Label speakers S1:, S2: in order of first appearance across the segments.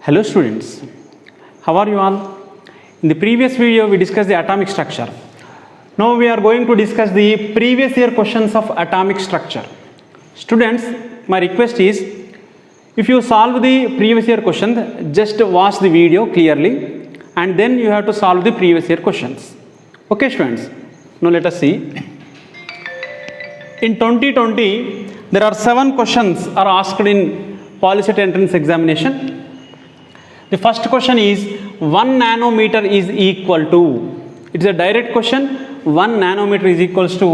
S1: Hello students, how are you all? In the previous video we discussed the atomic structure. Now we are going to discuss the previous year questions of atomic structure. Students, my request is, if you solve the previous year question, just watch the video clearly and then you have to solve the previous year questions. Okay students, now let us see. In 2020, there are 7 questions are asked in PolyCET entrance examination. The first question is 1 nanometer is equal to, it is a direct question, 1 nanometer is equals to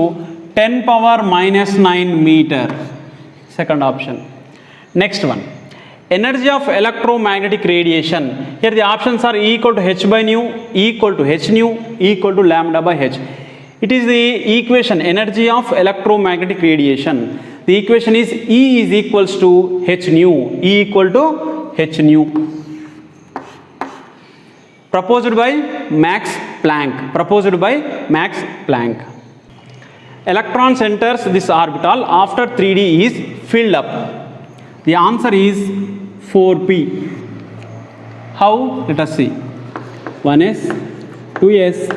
S1: 10 power minus 9 meter. Second option. Next one, energy of electromagnetic radiation. Here the options are E equal to h by nu, E equal to h nu, E equal to lambda by h. It is the equation energy of electromagnetic radiation. The equation is E is equals to h nu, E equal to h nu. Proposed by Max Planck. Proposed by Max Planck. Electrons enters this orbital after 3D is filled up. The answer is 4p. How? Let us see. 1s, 2s,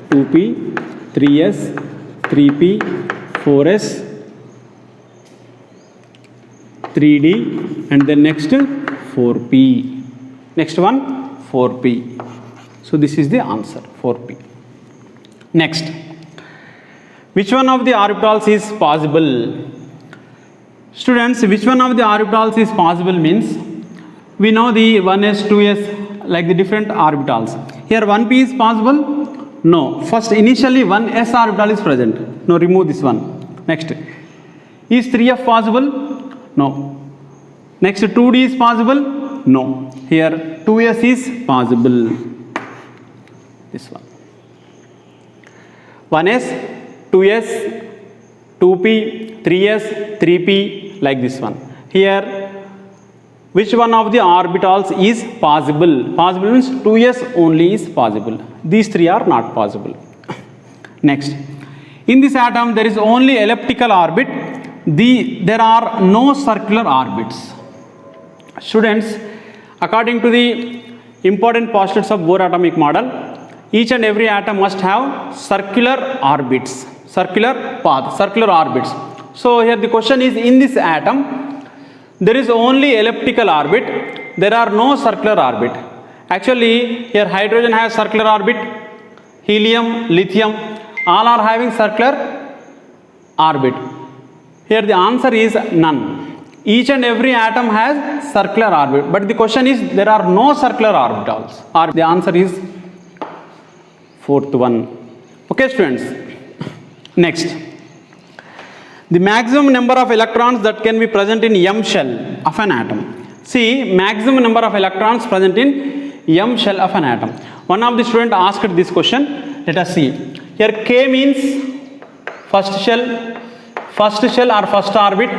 S1: 2p, 3s, 3p, 4s, 3d, and then next 4p. Next one 4p. So this is the answer, 4p. Next, which one of the orbitals is possible? Students, which one of the orbitals is possible means, we know the 1s, 2s, like the different orbitals. Here 1p is possible? No. First initially 1s orbital is present. No, remove this one. Next, is 3f possible? No. Next, 2d is possible? No. Here 2s is possible. This one. 1s, 2s, 2p, 3s, 3p, like this one. Here, which one of the orbitals is possible? Possible means 2s only is possible. These 3 are not possible. Next, in this atom there is only elliptical orbit. There are no circular orbits. Students, according to the important postulates of Bohr atomic model, each and every atom must have circular orbits, circular path, circular orbits. So here the question is, in this atom there is only elliptical orbit, there are no circular orbit. Actually here hydrogen has circular orbit, helium, lithium, all are having circular orbit. Here the answer is none. Each and every atom has circular orbit, but the question is there are no circular orbitals. Or the answer is fourth one. Okay students. Next, the maximum number of electrons that can be present in M shell of an atom. See, maximum number of electrons present in M shell of an atom. One of the students asked this question. Let us see. Here K means first shell or first orbit.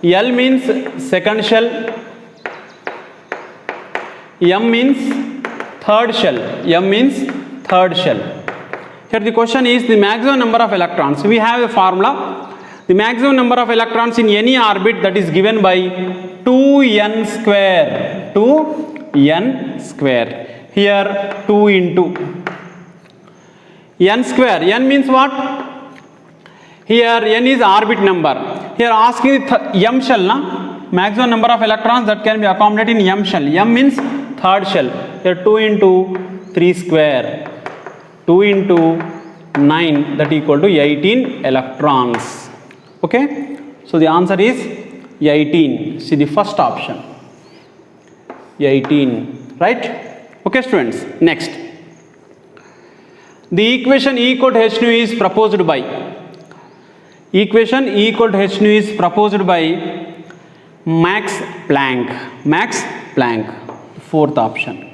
S1: L means second shell. M means third shell. M means third shell. Here the question is the maximum number of electrons. We have a formula. The maximum number of electrons in any orbit that is given by 2n square. 2n square. Here 2 into n square. N means what? Here n is orbit number. Here asking M shell, na? Maximum number of electrons that can be accommodated in M shell. M means third shell. Here 2 into 3 square. 2 into 9, that equal to 18 electrons. Okay. So the answer is 18. See the first option. 18. Right. Okay students. Next. The equation E equal to h nu is proposed by. Equation E equal to h nu is proposed by Max Planck. Max Planck. Fourth option.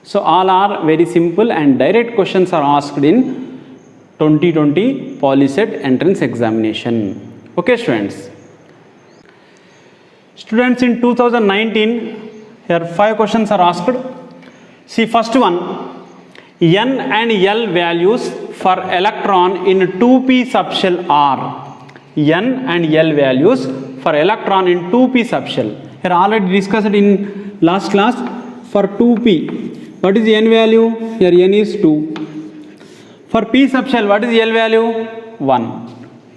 S1: So all are very simple and direct questions are asked in 2020 PolyCET entrance examination. Okay students. Students, in 2019 here 5 questions are asked. See first one, N and L values for electron in 2p subshell are. N and L values for electron in 2p subshell. Here already discussed in last class for 2p. What is the n value? Here n is 2. For p subshell, what is the L value? 1.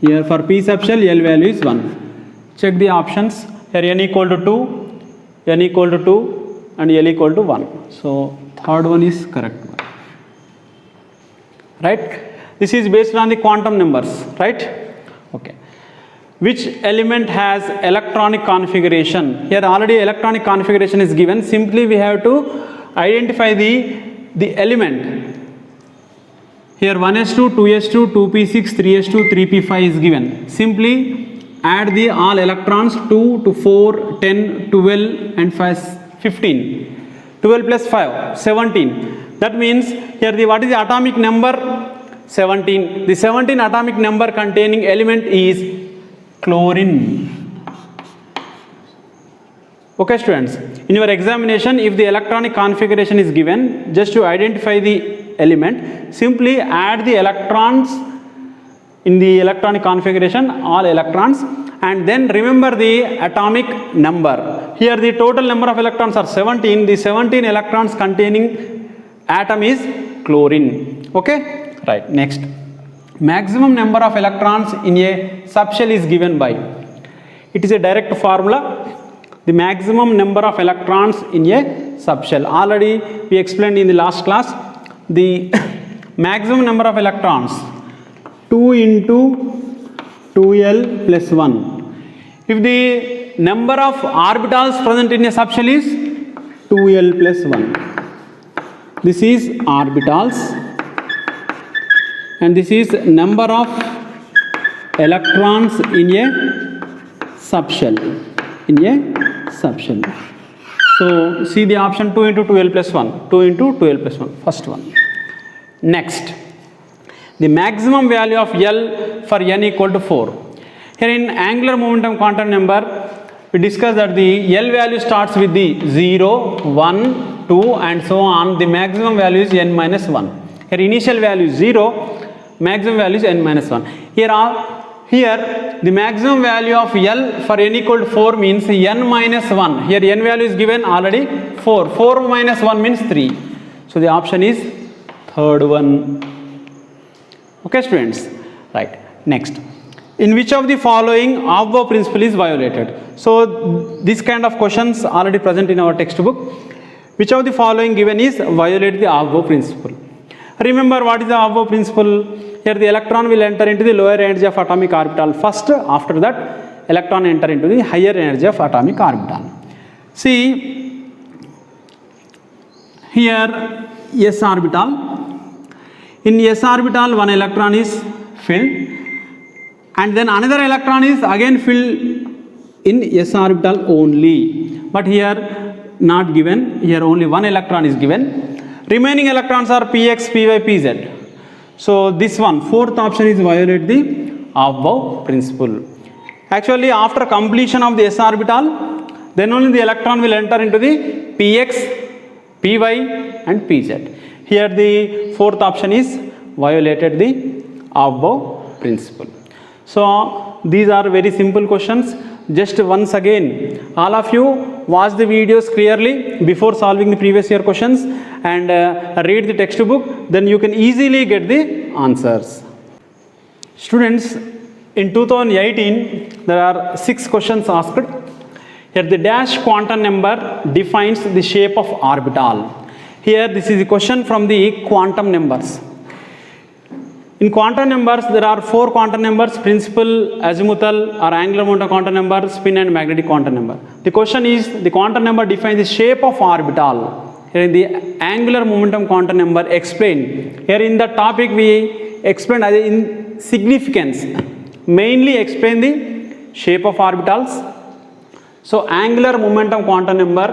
S1: Here for p subshell, L value is 1. Check the options. Here n equal to 2, n equal to 2 and L equal to 1. So third one is correct one. Right? This is based on the quantum numbers, right? Okay. Which element has electronic configuration? Here already electronic configuration is given. Simply we have to identify the element. Here 1s2, 2s2, 2p6, 3s2, 3p5 is given. Simply add the all electrons 2 to 4, 10, 12 and 15. 12 plus 5, 17. That means here what is the atomic number? 17. The 17 atomic number containing element is chlorine. Okay students, in your examination if the electronic configuration is given, just to identify the element, simply add the electrons in the electronic configuration, all electrons, and then remember the atomic number. Here the total number of electrons are 17. The 17 electrons containing atom is chlorine. Okay, right. Next, maximum number of electrons in a subshell is given by, it is a direct formula, the maximum number of electrons in a subshell. Already we explained in the last class the maximum number of electrons 2 into 2l plus 1. If the number of orbitals present in a subshell is 2l plus 1. This is orbitals and this is number of electrons in a subshell. So see the option 2 into 2l plus 1. 2 into 2l plus 1. First one. Next, the maximum value of L for n equal to 4. Here in angular momentum quantum number, we discussed that the L value starts with the 0, 1, 2 and so on. The maximum value is n minus 1. Here initial value is 0, maximum value is n minus 1. Here the maximum value of L for n equal to 4 means n minus 1. Here n value is given already 4. 4 minus 1 means 3. So the option is third one. Okay students, right. Next, in which of the following Aufbau principle is violated? So this kind of questions already present in our textbook. Which of the following given is violate the Aufbau principle? Remember what is the Aufbau principle? Here the electron will enter into the lower energy of atomic orbital first. After that electron enter into the higher energy of atomic orbital. See here s orbital. In s orbital one electron is filled and then another electron is again filled in s orbital only. But here not given. Here only one electron is given. Remaining electrons are px, py, pz. So this one, fourth option is violate the Aufbau principle. Actually after completion of the s orbital, then only the electron will enter into the px, py and pz. Here the fourth option is violated the Aufbau principle. So these are very simple questions. Just once again, all of you watch the videos clearly before solving the previous year questions and read the textbook, then you can easily get the answers. Students, in 2018 there are 6 questions asked. Here the dash quantum number defines the shape of orbital. Here this is a question from the quantum numbers. In quantum numbers there are 4 quantum numbers: principal, azimuthal or angular momentum quantum number, spin and magnetic quantum number. The question is the quantum number defines the shape of orbital. Here in the angular momentum quantum number explained. Here in the topic we explained in significance, mainly explain the shape of orbitals. So angular momentum quantum number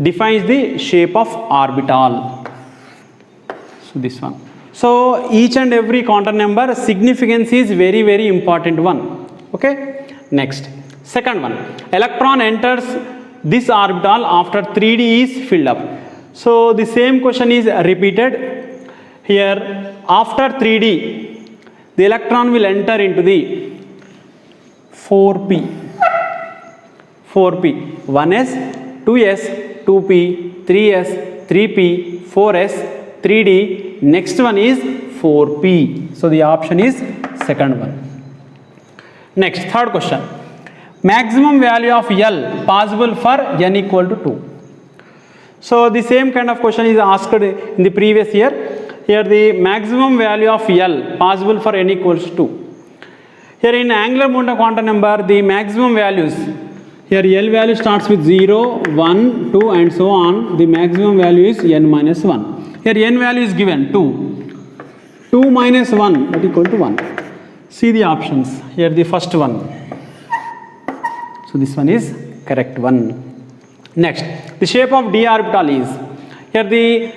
S1: defines the shape of orbital. So this one. So each and every quantum number significance is very important one. Okay. Next, second one. Electron enters this orbital after 3d is filled up. So the same question is repeated. Here after 3d, the electron will enter into the 4p. 4p, 1s, 2s, 2p, 3s, 3p, 4s, 3d, next one is 4p. So the option is second one. Next, third question. Maximum value of L possible for n equal to 2. So the same kind of question is asked in the previous year. Here the maximum value of L possible for n equals to 2. Here in angular momentum quantum number, the maximum values, here L value starts with 0, 1, 2 and so on. The maximum value is n minus 1. Here n value is given 2. 2 minus 1, that equal to 1. See the options. Here the first one. So this one is correct one. Next, the shape of d orbital is, here the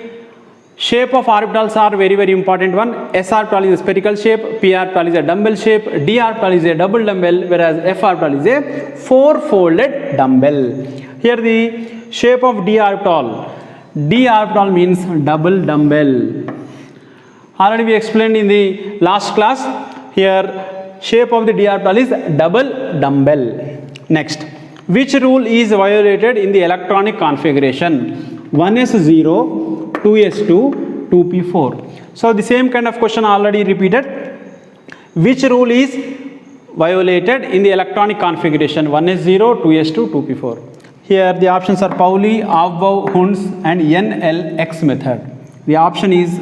S1: shape of orbitals are very important one. S orbital is a spherical shape, p orbital is a dumbbell shape, d orbital is a double dumbbell, whereas f orbital is a four-folded dumbbell. Here the shape of d orbital means double dumbbell. Already we explained in the last class. Here shape of the d orbital is double dumbbell. Next, which rule is violated in the electronic configuration? 1s0, 2s2, 2p4. So the same kind of question already repeated. Which rule is violated in the electronic configuration? 1s0, 2s2, 2p4. Here the options are Pauli, Aufbau, Hund's and NLX method. The option is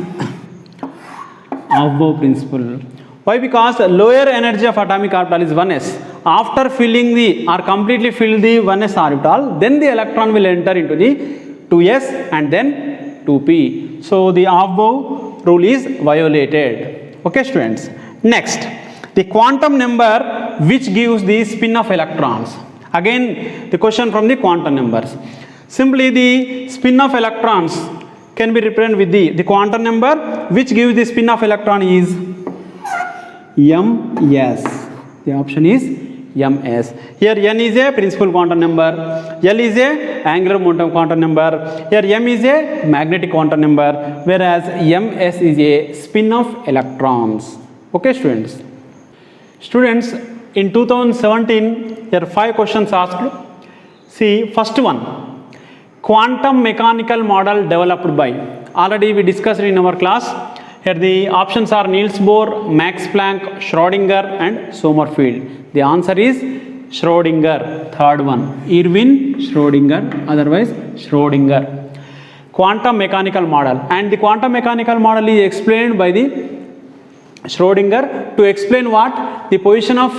S1: Aufbau principle. Why? Because the lower energy of atomic orbital is 1s. After filling the or completely fill the 1s orbital, then the electron will enter into the 2s and then 2p. So the Aufbau rule is violated. Okay students. Next, the quantum number which gives the spin of electrons. Again the question from the quantum numbers. Simply the spin of electrons can be represented with the quantum number which gives the spin of electron is ms. The option is ms. Here n is a principal quantum number, L is a angular momentum quantum number, here m is a magnetic quantum number, whereas ms is a spin of electrons. Okay students. Students, in 2017 there are 5 questions asked. See, first one, quantum mechanical model developed by, already we discussed in our class. Here the options are Niels Bohr, Max Planck, Schrödinger and Sommerfeld. The answer is Schrödinger, third one. Erwin Schrödinger, otherwise Schrödinger. Quantum mechanical model, and the quantum mechanical model is explained by the Schrödinger to explain what? The position of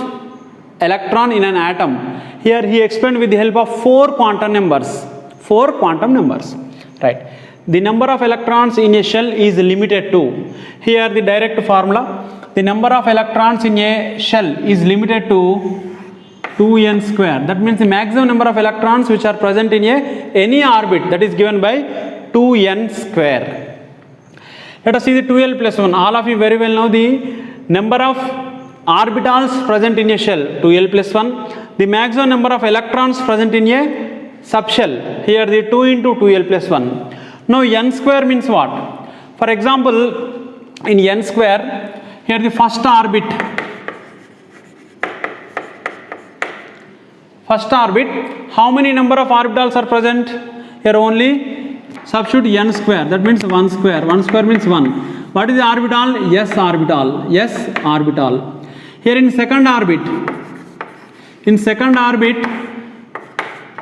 S1: electron in an atom. Here he explained with the help of 4 quantum numbers. 4 quantum numbers, right? The number of electrons in a shell is limited to, here the direct formula, the number of electrons in a shell is limited to 2n square. That means the maximum number of electrons which are present in any orbit, that is given by 2n square. Let us see the 2l plus 1. All of you very well know the number of orbitals present in a shell, 2l plus 1. The maximum number of electrons present in a subshell, here the 2 into 2l plus 1. Now n square means what? For example, in n square, here the first orbit, how many number of orbitals are present? Here only substitute n square, that means 1 square. 1 square means 1. What is the orbital? S orbital. S orbital. Here in second orbit,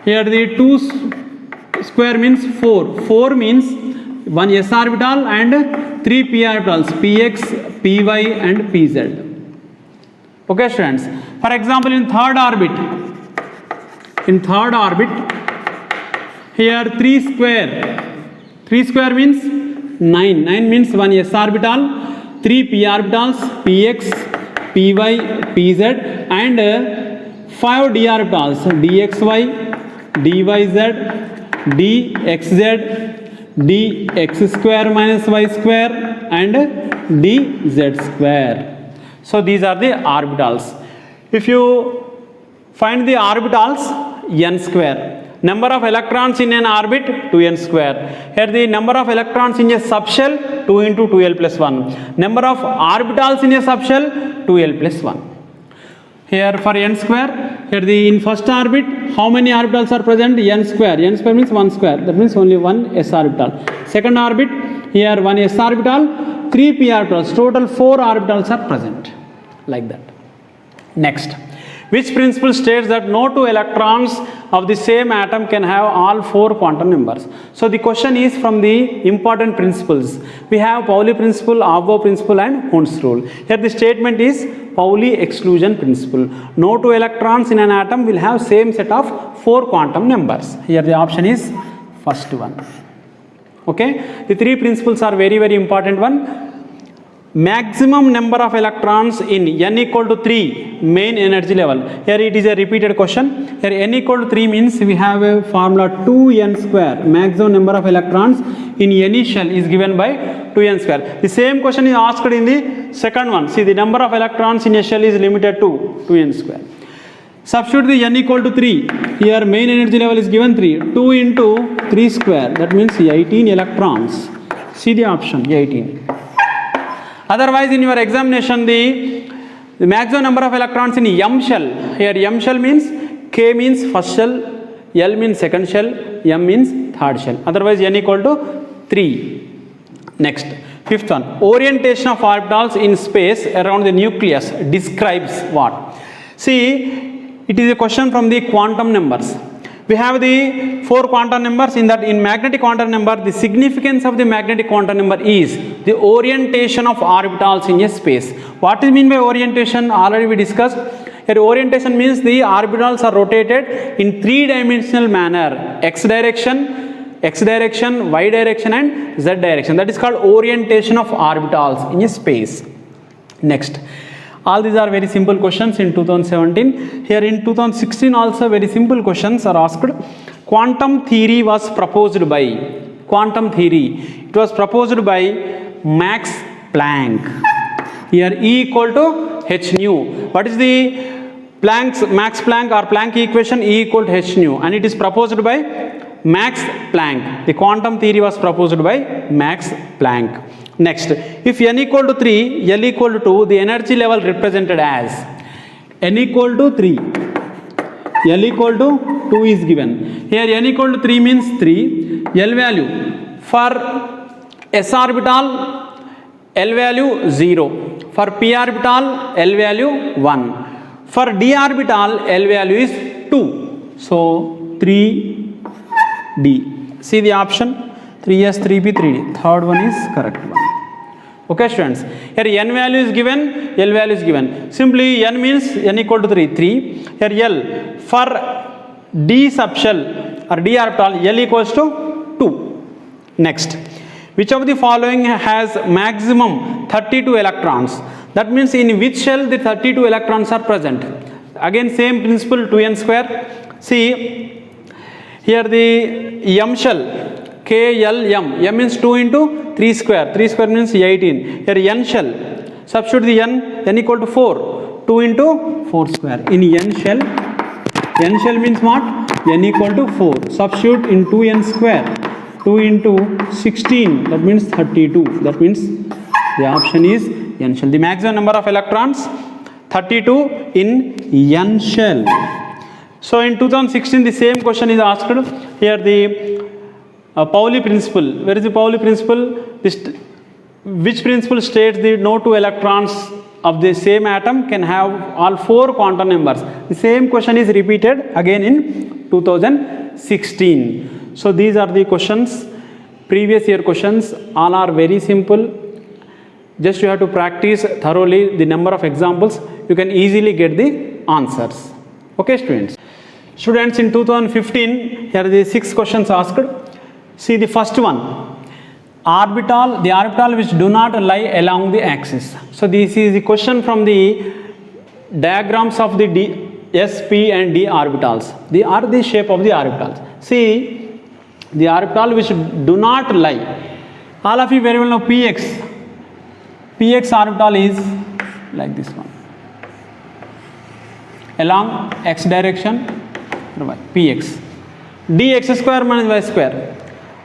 S1: here the 2 square means 4. 4 means 1 s orbital and 3 p orbitals, px, py and pz. Okay students. For example, in third orbit, here 3 square. 3 square means 9. 9 means 1 s orbital, 3 p orbitals, px, py, pz and 5 d orbitals, dxy, dyz, dxz, dx square minus y square and dz square. So these are the orbitals. If you find the orbitals, n square. Number of electrons in an orbit, 2n square. Here the number of electrons in a subshell, 2 into 2l plus 1. Number of orbitals in a subshell, 2l plus 1. Here for n square, here the in first orbit, how many orbitals are present? N square. N square means 1 square. That means only one s orbital. Second orbit, here one s orbital, 3 p orbitals. Total 4 orbitals are present. Like that. Next, which principle states that no two electrons of the same atom can have all 4 quantum numbers? So the question is from the important principles. We have Pauli principle, Avro principle and Hund's rule. Here the statement is Pauli exclusion principle. No two electrons in an atom will have same set of 4 quantum numbers. Here the option is first one. Okay, the 3 principles are very important one. Maximum number of electrons in n equal to 3 main energy level. Here it is a repeated question. Here n equal to 3 means we have a formula 2n square. Maximum number of electrons in any shell is given by 2n square. The same question is asked in the second one. See, the number of electrons in a shell is limited to 2n square. Substitute the n equal to 3. Here main energy level is given 3. 2 into 3 square. That means 18 electrons. See the option 18. Otherwise, in your examination, the maximum number of electrons in M shell. Here M shell means K means first shell, L means second shell, M means third shell. Otherwise, n equal to 3. Next, fifth one. Orientation of orbitals in space around the nucleus describes what? See, it is a question from the quantum numbers. We have the 4 quantum numbers. In that, in magnetic quantum number, the significance of the magnetic quantum number is the orientation of orbitals in a space. What is mean by orientation? Already we discussed. Here orientation means the orbitals are rotated in 3-dimensional manner: x direction, y direction and z direction. That is called orientation of orbitals in a space. Next. All these are very simple questions in 2017. Here in 2016 also very simple questions are asked. Quantum theory was proposed by, quantum theory, it was proposed by Max Planck. Here E equal to h nu. What is the Max Planck or Planck equation? E equal to h nu, and it is proposed by Max Planck. The quantum theory was proposed by Max Planck. Next, if n equal to 3, L equal to 2, the energy level represented as n equal to 3, L equal to 2 is given. Here n equal to 3 means 3, L value for s orbital, L value 0, for p orbital, L value 1, for d orbital, L value is 2. So 3d. See the option 3s, 3p, 3d. Third one is correct one. Okay, students. Here n value is given, L value is given. Simply n means n equal to 3. Here L for d subshell or d orbital, L equals to 2. Next, which of the following has maximum 32 electrons? That means in which shell the 32 electrons are present? Again same principle, 2n square. See, here the M shell, KLM, M means 2 into 3 square, 3 square means 18. Here n shell, substitute the n equal to 4, 2 into 4 square. In n shell means what? N equal to 4. Substitute in 2n square, 2 into 16, that means 32. That means the option is n shell. The maximum number of electrons, 32 in n shell. So in 2016 the same question is asked. Here the Pauli principle. Where is the Pauli principle? Which principle states that no two electrons of the same atom can have all 4 quantum numbers? The same question is repeated again in 2016. So these are the questions, previous year questions. All are very simple. Just you have to practice thoroughly the number of examples. You can easily get the answers. Okay, students. Students, in 2015, here are the 6 questions asked. See the first one. The orbital which do not lie along the axis. So this is the question from the diagrams of the S, P and D orbitals. They are the shape of the orbitals. See, the orbital which do not lie. All of you very well know Px. Px orbital is like this one. Along x direction, Px. Dx square minus y square.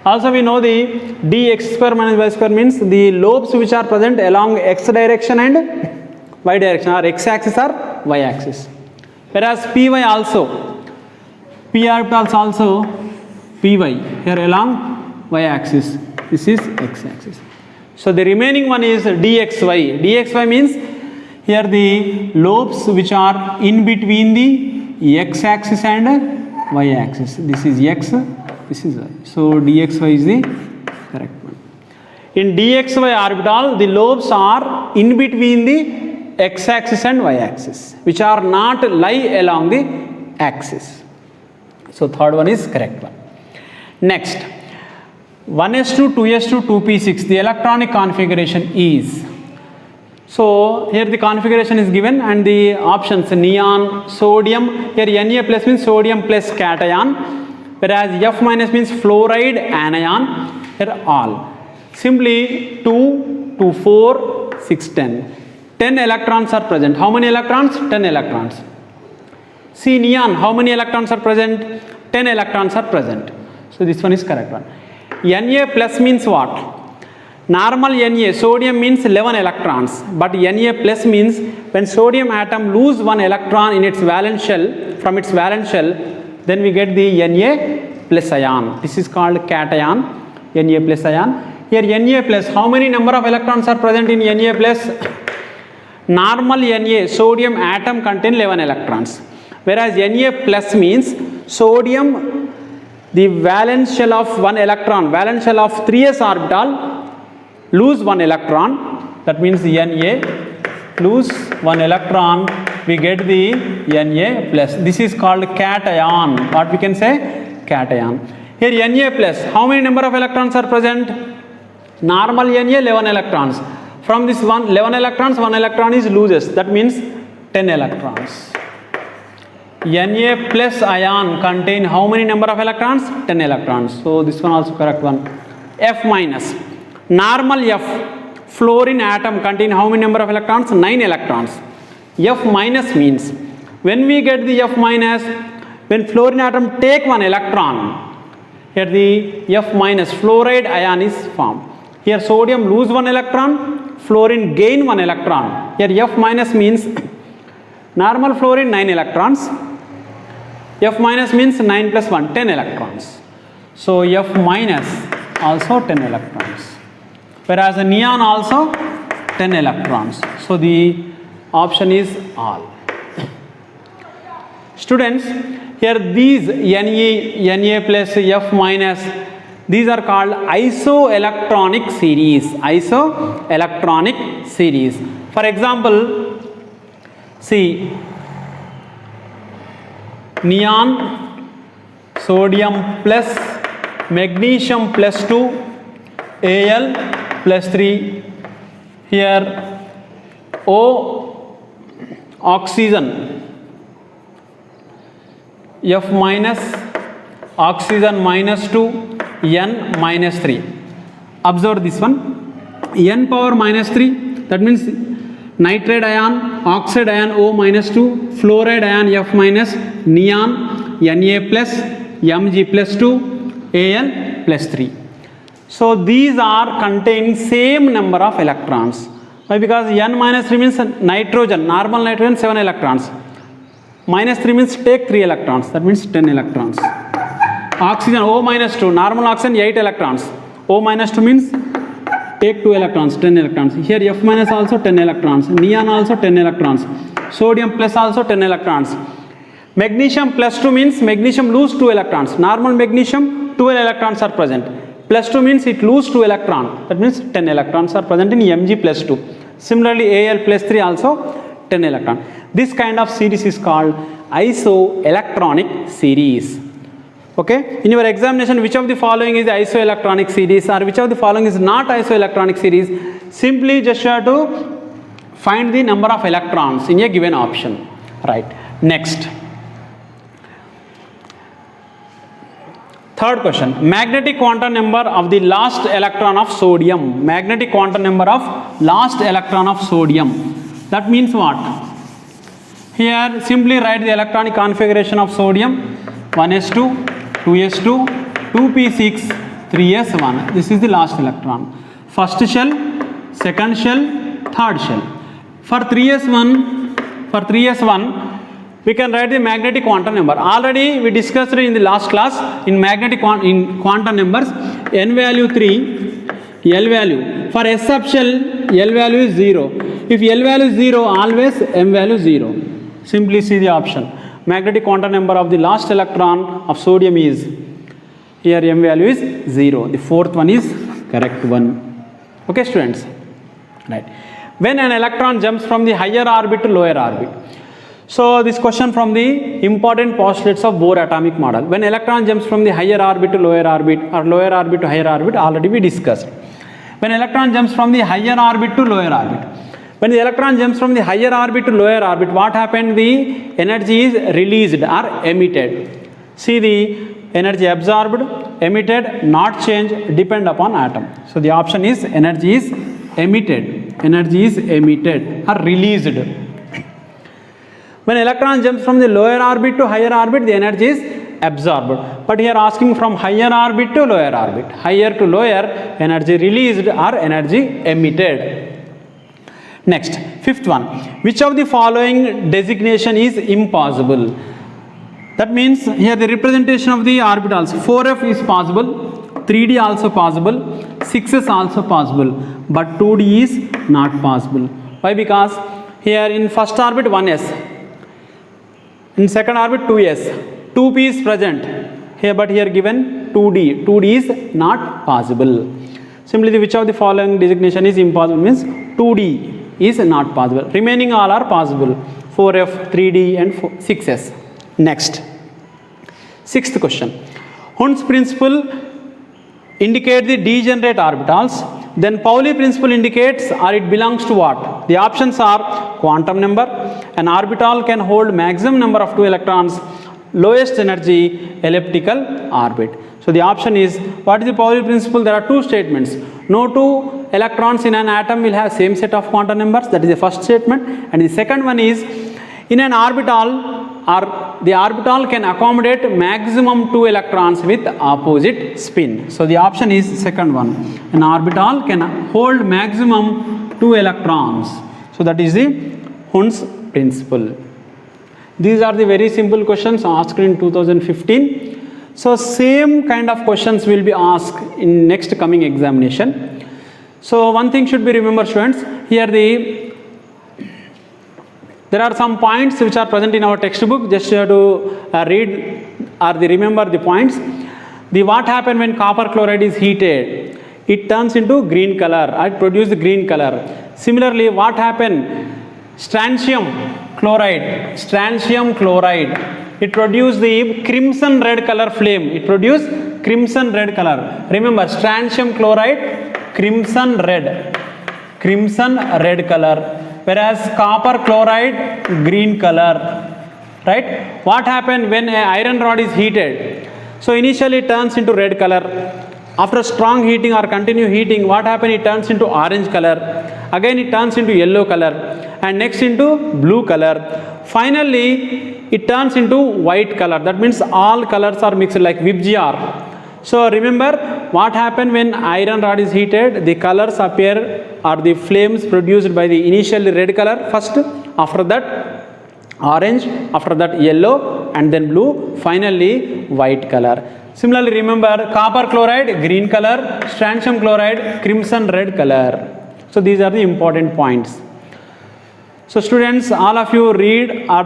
S1: Also we know the dx square minus y square means the lobes which are present along x direction and y direction, or x axis or y-axis. Whereas py also, p orbitals also py here along y-axis. This is x-axis. So the remaining one is dxy. Dxy means here the lobes which are in between the x-axis and y-axis. This is x, this is y. So dxy is the correct one. In dxy orbital, the lobes are in between the x-axis and y-axis, which are not lie along the axis. So third one is correct one. Next, 1s2, 2s2, 2p6, the electronic configuration is. So here the configuration is given and the options neon, sodium, here Na plus means sodium plus cation, whereas F minus means fluoride anion, here all. Simply 2, 2, 4, 6, 10. 10 electrons are present. How many electrons? 10 electrons. See neon, how many electrons are present? 10 electrons are present. So this one is correct one. Na plus means what? Normal Na, sodium means 11 electrons, but Na plus means when sodium atom lose one electron in its valence shell, from its valence shell, then we get the Na plus ion. This is called cation, Na plus ion. Here Na plus, how many number of electrons are present in Na plus? Normal Na, sodium atom contain 11 electrons, whereas Na plus means sodium, the valence shell of one electron, valence shell of 3s orbital, lose one electron, that means Na lose one electron, we get the Na plus. This is called cation. What we can say? Cation. Here Na plus, how many number of electrons are present? Normal Na 11 electrons. From this 11 electrons, one electron is loses, that means 10 electrons. Na plus ion contain how many number of electrons? 10 electrons. So this one also correct one. F minus, normal F, fluorine atom contain how many number of electrons? 9 electrons. F minus means, when we get the F minus, when fluorine atom take one electron, here the F minus, fluoride ion is formed. Here sodium lose one electron, fluorine gain one electron. Here F minus means, normal fluorine 9 electrons, F minus means 9 plus 1, 10 electrons. So F minus also 10 electrons. Whereas the neon also 10 electrons. So the option is all. Students, here these Na plus, F minus, these are called isoelectronic series. Isoelectronic series. For example, see, neon, sodium plus, magnesium plus 2, Al plus 3, here O, oxygen, F minus, oxygen minus 2, N minus 3. Observe this one, N power minus 3, that means nitride ion, oxide ion O minus 2, fluoride ion F minus, neon Na plus, Mg plus 2, Al plus 3. So these are contain same number of electrons. Why? Because N minus 3 means nitrogen, normal nitrogen 7 electrons. Minus 3 means take 3 electrons, that means 10 electrons. Oxygen O minus 2, normal oxygen 8 electrons. O minus 2 means take 2 electrons, 10 electrons. Here F minus also 10 electrons, neon also 10 electrons, sodium plus also 10 electrons. Magnesium plus 2 means magnesium lose 2 electrons. Normal magnesium 12 electrons are present. Plus 2 means it lose 2 electrons. That means 10 electrons are present in Mg plus 2. Similarly Al plus 3 also 10 electrons. This kind of series is called isoelectronic series. Okay, in your examination, which of the following is isoelectronic series or which of the following is not isoelectronic series? Simply just have to find the number of electrons in a given option. Right. Next. Third question. Magnetic quantum number of the last electron of sodium. Magnetic quantum number of last electron of sodium. That means what? Here simply write the electronic configuration of sodium. 1s2, 2s2, 2p6, 3s1. This is the last electron. First shell, second shell, third shell. For 3s1, for 3s1, we can write the magnetic quantum number. Already we discussed it in the last class in magnetic quantum numbers. N value 3, L value. For s sub shell, L value is 0. If L value is 0, always M value is 0. Simply see the option. Magnetic quantum number of the last electron of sodium is, here M value is 0. The fourth one is correct one. Okay, students? Right. When an electron jumps from the higher orbit to lower orbit. So this question from the important postulates of Bohr atomic model. When electron jumps from the higher orbit to lower orbit or lower orbit to higher orbit, already we discussed. When electron jumps from the higher orbit to lower orbit. When the electron jumps from the higher orbit to lower orbit, what happened? The energy is released or emitted. See the energy absorbed, emitted, not changed, depend upon atom. So the option is energy is emitted. Energy is emitted or released. When electron jumps from the lower orbit to higher orbit, the energy is absorbed. But here asking from higher orbit to lower orbit. Higher to lower, energy released or energy emitted. Next, fifth one. Which of the following designation is impossible? That means here the representation of the orbitals. 4f is possible, 3d also possible, 6s also possible, but 2d is not possible. Why? Because here in first orbit 1s, in second orbit 2s, 2p is present here, but here given 2d is not possible. Simply which of the following designation is impossible means 2d is not possible. Remaining all are possible, 4f, 3d and 6s. Next, sixth question. Hund's principle indicate the degenerate orbitals, then Pauli principle indicates or it belongs to what? The options are quantum number, an orbital can hold maximum number of 2 electrons, lowest energy, elliptical orbit. So the option is, what is the Pauli principle? There are two statements. No two electrons in an atom will have same set of quantum numbers. That is the first statement. And the second one is, in an orbital, or the orbital can accommodate maximum 2 electrons with opposite spin. So the option is second one. An orbital can hold maximum 2 electrons. So that is the Hund's principle. These are the very simple questions asked in 2015. So same kind of questions will be asked in next coming examination. So one thing should be remembered, students. Here there are some points which are present in our textbook. Just you have to read or remember the points. What happens when copper chloride is heated? It turns into green color. It produces green color. Similarly, what happens? Strontium chloride. It produces the crimson red color flame. It produces crimson red color. Remember, strontium chloride, crimson red color. Whereas copper chloride, green color, right? What happens when an iron rod is heated? So initially it turns into red color. After strong heating or continued heating, what happens? It turns into orange color. Again it turns into yellow color. And next into blue color. Finally, it turns into white color. That means all colors are mixed like VIBGR. So remember what happened when iron rod is heated? The colors appear or the flames produced by the initially red color first, after that orange, after that yellow and then blue, finally white color. Similarly, remember copper chloride, green color, strontium chloride, crimson red color. So these are the important points. So students, all of you read or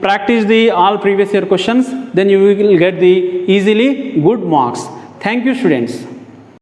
S1: practice all previous year questions, then you will get the easily good marks. Thank you, students.